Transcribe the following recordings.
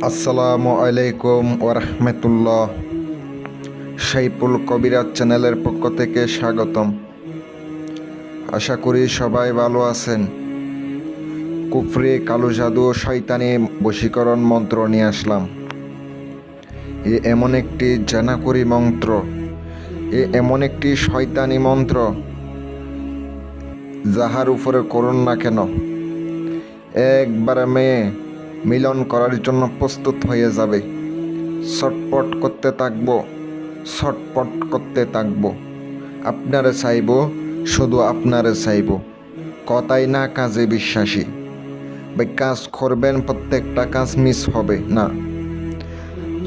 আসসালামু আলাইকুম ওরহমতুল্লাহ। সাইফুল কবিরাজ চ্যানেলের পক্ষ থেকে স্বাগতম। আশা করি সবাই ভালো আছেন। কুফরি, কালো জাদু, শয়তানি বশীকরণ মন্ত্র নিয়ে আসলাম। এমন একটি জানাকরি মন্ত্র, এমন একটি শয়তানি মন্ত্র, যাহার উপরে করুন না কেন একবার মেয়ে মিলন করার জন্য প্রস্তুত হয়ে যাবে। ছটপট করতে থাকবো, ছটপট করতে থাকবো। আপনারে চাইব, শুধু আপনারে চাইব। কথাই না কাজে বিশ্বাসী। ভাই কাজ করবেন, প্রত্যেকটা কাজ মিস হবে না।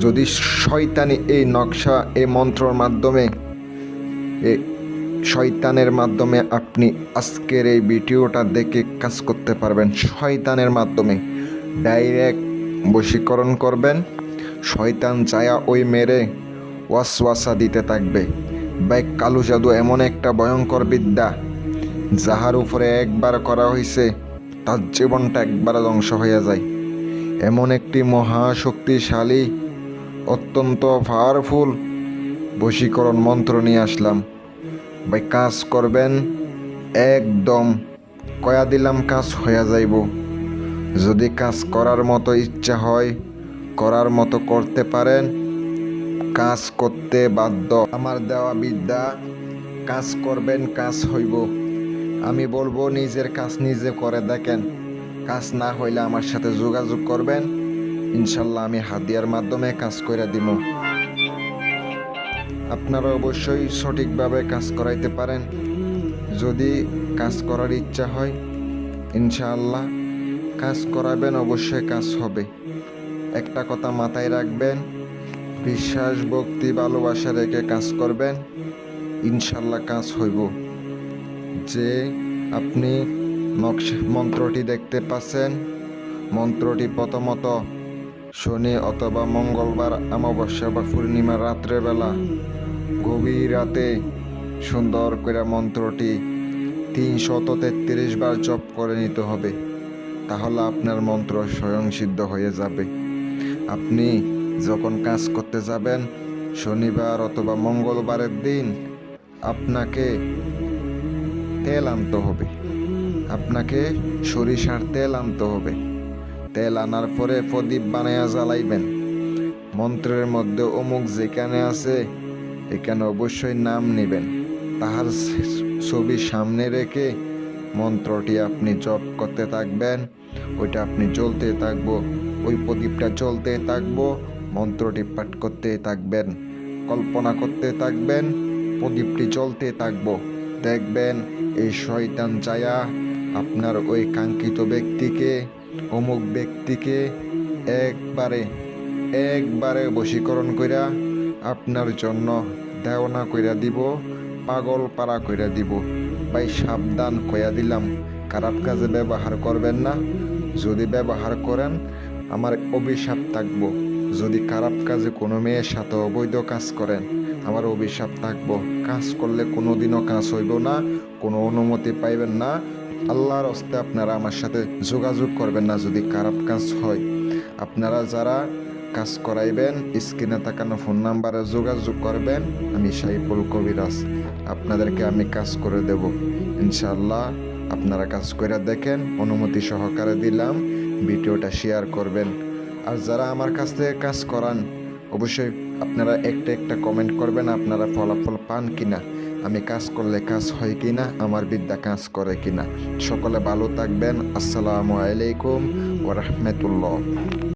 যদি শয়তানি এই নকশা, এই মন্ত্রর মাধ্যমে, শয়তানের মাধ্যমে আপনি আজকের এই ভিডিওটা দেখে কাজ করতে পারবেন। শয়তানের মাধ্যমে ডাইরেক্ট বশীকরণ করবেন। শয়তান চায়া ওই মেরে ওয়াসওয়াসা দিতে থাকবে। ভাই কালো জাদু এমন একটা ভয়ঙ্কর বিদ্যা, যাহার উপরে একবার করা হয়েছে তার জীবনটা একবার ধ্বংস হয়ে যায়। এমন একটি মহাশক্তিশালী, অত্যন্ত পাওয়ারফুল বশীকরণ মন্ত্র নিয়ে আসলাম। ভাই কাজ করবেন, একদম কয়া দিলাম কাজ হয়ে যাইব। যদি কাজ করার মতো ইচ্ছা হয়, করার মতো করতে পারেন, কাজ করতে বাধ্য। আমার দেওয়া বিদ্যা, কাজ করবেন, কাজ হইব। আমি বলবো নিজের কাজ নিজে করে দেখেন। কাজ না হইলে আমার সাথে যোগাযোগ করবেন, ইনশাল্লাহ আমি হাদিয়ার মাধ্যমে কাজ করে দিব। আপনারা অবশ্যই সঠিকভাবে কাজ করাইতে পারেন। যদি কাজ করার ইচ্ছা হয়, ইনশাআল্লাহ কাজ করাবেন, অবশ্যই কাজ হবে। একটা কথা মাথায় রাখবেন, বিশ্বাস, ভক্তি, ভালোবাসা রেখে কাজ করবেন, ইনশাল্লাহ কাজ হইব। যে আপনি মন্ত্রটি দেখতে পাচ্ছেন, মন্ত্রটি প্রথমত শনি অথবা মঙ্গলবার, অমাবস্যা বা পূর্ণিমার রাত্রেবেলা গভীর রাতে সুন্দর করে মন্ত্রটি 333 বার জপ করে নিতে হবে। তাহলে আপনার মন্ত্র স্বয়ং সিদ্ধ হয়ে যাবে। আপনি যখন কাজ করতে যাবেন শনিবার অথবা মঙ্গলবারের দিন, আপনাকে তেল আনতে হবে, আপনাকে সরিষার তেল আনতে হবে। তেল আনার পরে প্রদীপ বানায়া জ্বালাইবেন। মন্ত্রের মধ্যে অমুক যেখানে আছে এখানে অবশ্যই নাম নেবেন। তাহার ছবি সামনে রেখে মন্ত্রটি আপনি জপ করতে থাকবেন। ওইটা আপনি জ্বলতে থাকবো, ওই প্রদীপটা জ্বলতে থাকবো, মন্ত্রটি পাঠ করতে থাকবেন, কল্পনা করতে থাকবেন, প্রদীপটি জ্বলতে থাকবো। দেখবেন এই শয়তান চায়া আপনার ওই কাঙ্ক্ষিত ব্যক্তিকে, অমুক ব্যক্তিকে একবারে বশীকরণ কইরা আপনার জন্য দেওনা কইরা দিব, পাগল পাড়া কইরা দিব। ভাই সাবধান কইয়া দিলাম, খারাপ কাজে ব্যবহার করবেন না। যদি ব্যবহার করেন আমার অভিশাপ থাকবো। যদি খারাপ কাজে কোনো মেয়ের সাথে অবৈধ কাজ করেন, আমার অভিশাপ থাকবো। কাজ করলে কোনোদিনও কাজ হইব না, কোনো অনুমতি পাইবেন না। আল্লাহর হস্তে আপনারা আমার সাথে যোগাযোগ করবেন না যদি খারাপ কাজ হয়। আপনারা যারা কাজ করাইবেন, স্ক্রিনে তাকানো ফোন নাম্বারে যোগাযোগ করবেন। আমি সাইফুল কবিরাজ, আপনাদেরকে আমি কাজ করে দেব ইনশাআল্লাহ। আপনারা কাজ করে দেখেন, অনুমতি সহকারে দিলাম। ভিডিওটা শেয়ার করবেন। আর যারা আমার কাছ থেকে কাজ করান, অবশ্যই আপনারা একটা কমেন্ট করবেন আপনারা ফলাফল পান কিনা, আমি কাজ করলে কাজ হয় কিনা, আমার বিদ্যা কাজ করে কিনা। সকলে ভালো থাকবেন। আসসালামু আলাইকুম ওয়া রাহমাতুল্লাহ।